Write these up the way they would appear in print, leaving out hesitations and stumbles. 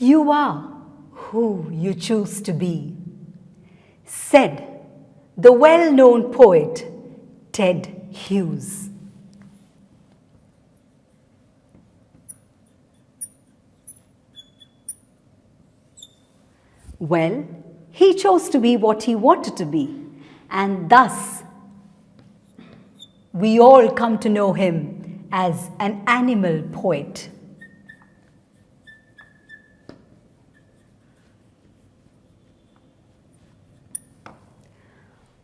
You are who you choose to be, said the well-known poet Ted Hughes. Well, he chose to be what he wanted to be, and thus we all come to know him as an animal poet.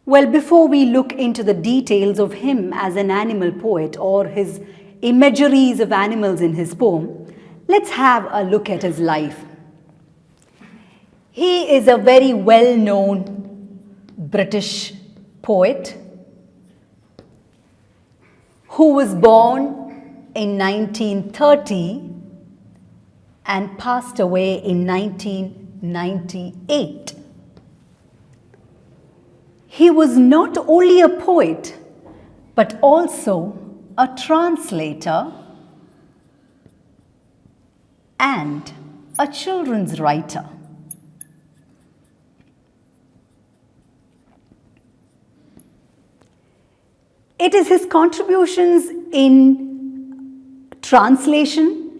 Well, before we look into the details of him as an animal poet or his imageries of animals in his poem, let's have a look at his life. He is a very well-known British poet who was born in 1930 and passed away in 1998. He was not only a poet, but also a translator and a children's writer. It is his contributions in translation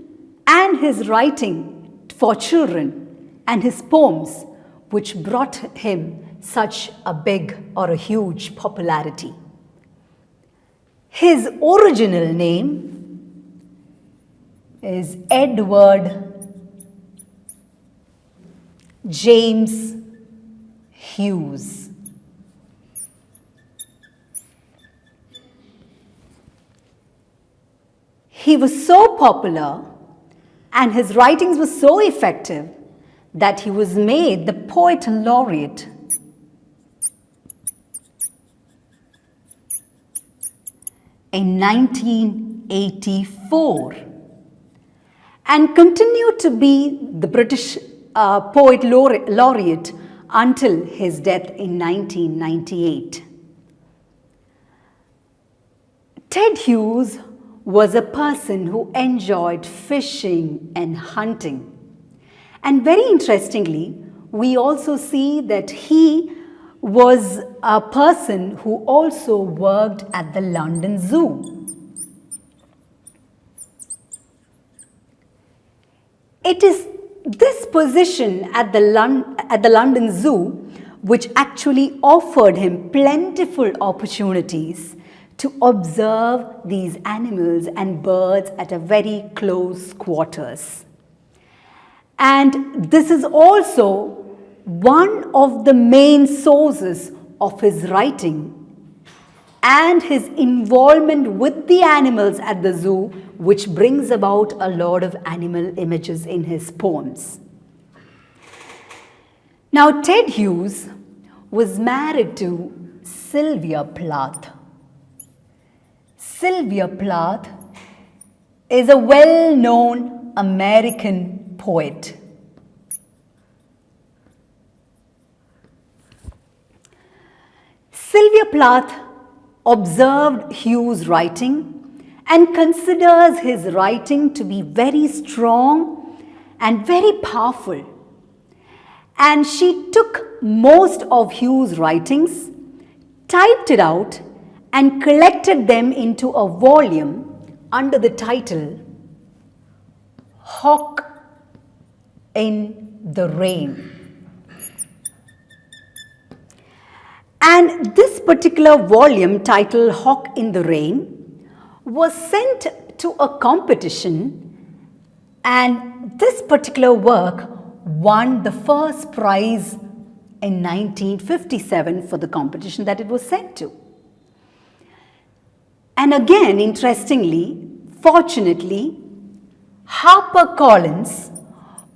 and his writing for children and his poems which brought him such a big or a huge popularity. His original name is Edward James Hughes. He was so popular and his writings were so effective that he was made the poet laureate in 1984 and continued to be the British poet laureate until his death in 1998. Ted Hughes was a person who enjoyed fishing and hunting. And very interestingly, we also see that he was a person who also worked at the London Zoo. It is this position at the London Zoo which actually offered him plentiful opportunities to observe these animals and birds at a very close quarters. And this is also one of the main sources of his writing and his involvement with the animals at the zoo, which brings about a lot of animal images in his poems. Now, Ted Hughes was married to Sylvia Plath. Sylvia Plath is a well-known American poet. Sylvia Plath observed Hughes' writing and considers his writing to be very strong and very powerful. And she took most of Hughes' writings, typed it out, and collected them into a volume under the title Hawk in the Rain. And this particular volume, titled Hawk in the Rain, was sent to a competition, and this particular work won the first prize in 1957 for the competition that it was sent to. And again, interestingly, fortunately, HarperCollins,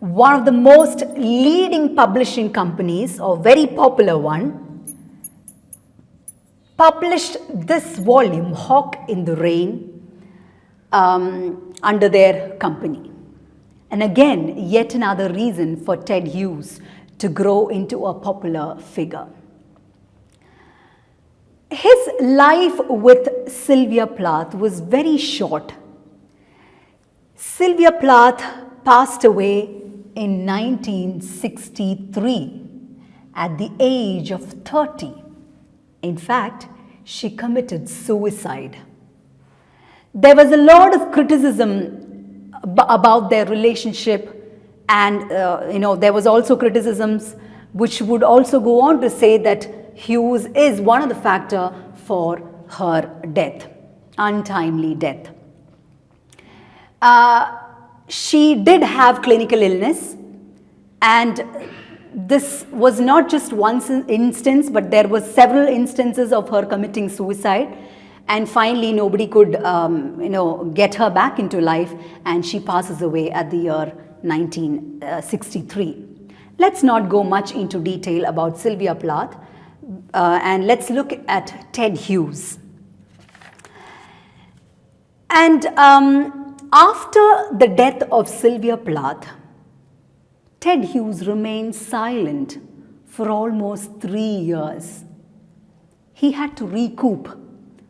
one of the most leading publishing companies, or very popular one, published this volume, Hawk in the Rain, under their company. And again, yet another reason for Ted Hughes to grow into a popular figure. His life with Sylvia Plath was very short. Sylvia Plath passed away in 1963 at the age of 30. In fact, she committed suicide. There was a lot of criticism about their relationship, and there was also criticisms which would also go on to say that Hughes is one of the factors for her death, untimely death. She did have clinical illness, and this was not just one instance, but there were several instances of her committing suicide, and finally nobody could get her back into life, and she passes away at the year 1963. Let's not go much into detail about Sylvia Plath, and let's look at Ted Hughes. And after the death of Sylvia Plath, Ted Hughes remained silent for almost 3 years. He had to recoup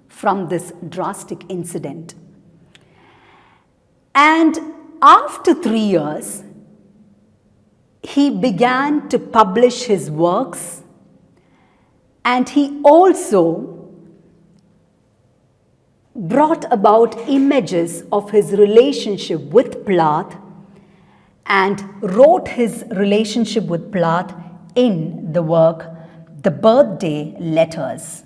from this drastic incident. And after 3 years, he began to publish his works, and he also brought about images of his relationship with Plath and wrote his relationship with Plath in the work The Birthday Letters.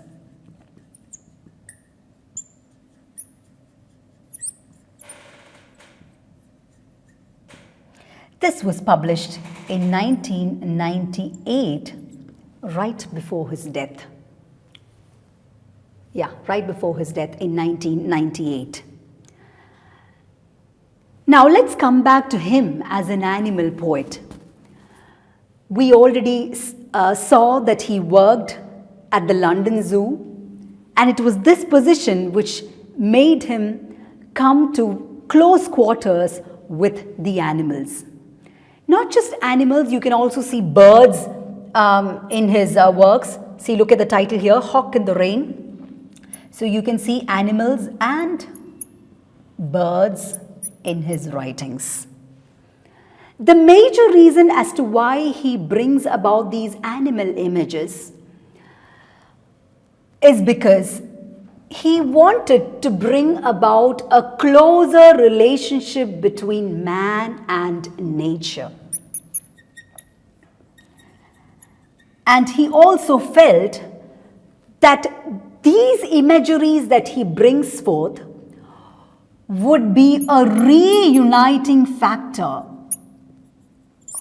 This was published in 1998, right before his death. Right before his death in 1998. Now let's come back to him as an animal poet. We already saw that he worked at the London Zoo, and it was this position which made him come to close quarters with the animals. Not just animals, you can also see birds in his works. See, look at the title here, Hawk in the Rain. So you can see animals and birds in his writings. The major reason as to why he brings about these animal images is because he wanted to bring about a closer relationship between man and nature. And he also felt that these imageries that he brings forth would be a reuniting factor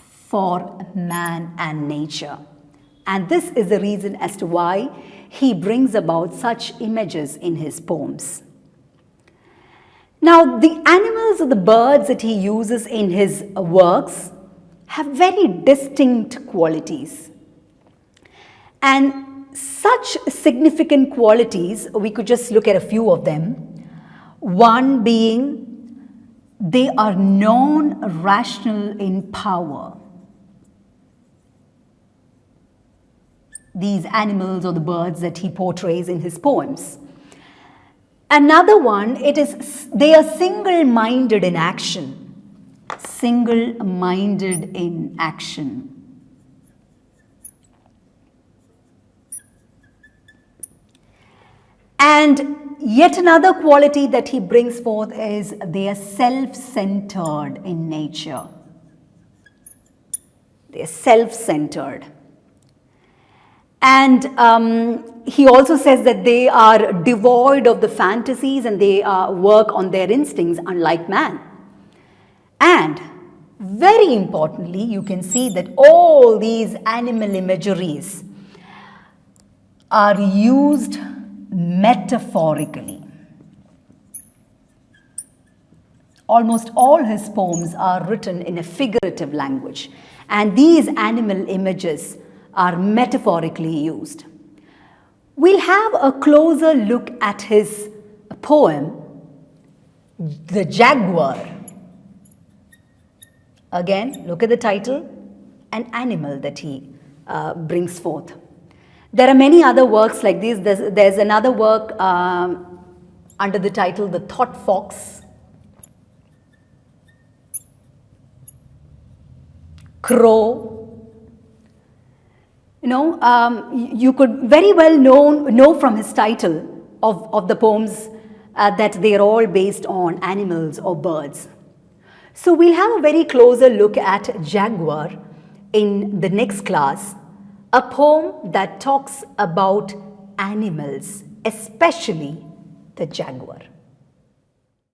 for man and nature. And this is the reason as to why he brings about such images in his poems. Now, the animals or the birds that he uses in his works have very distinct qualities. And such significant qualities, we could just look at a few of them. One being, they are non-rational in power. These animals or the birds that he portrays in his poems. Another one, they are single-minded in action. Single-minded in action. And yet another quality that he brings forth is they are self-centered in nature. They are self-centered. And he also says that they are devoid of the fantasies and they work on their instincts, unlike man. And very importantly, you can see that all these animal imageries are used metaphorically. Almost all his poems are written in a figurative language, and these animal images are metaphorically used. We'll have a closer look at his poem, The Jaguar. Again, look at the title, an animal that he brings forth. There are many other works like this. There's another work under the title The Thought Fox. crow. You could very well know from his title of the poems that they are all based on animals or birds. So we'll have a very closer look at jaguar in the next class, a poem that talks about animals, especially the jaguar.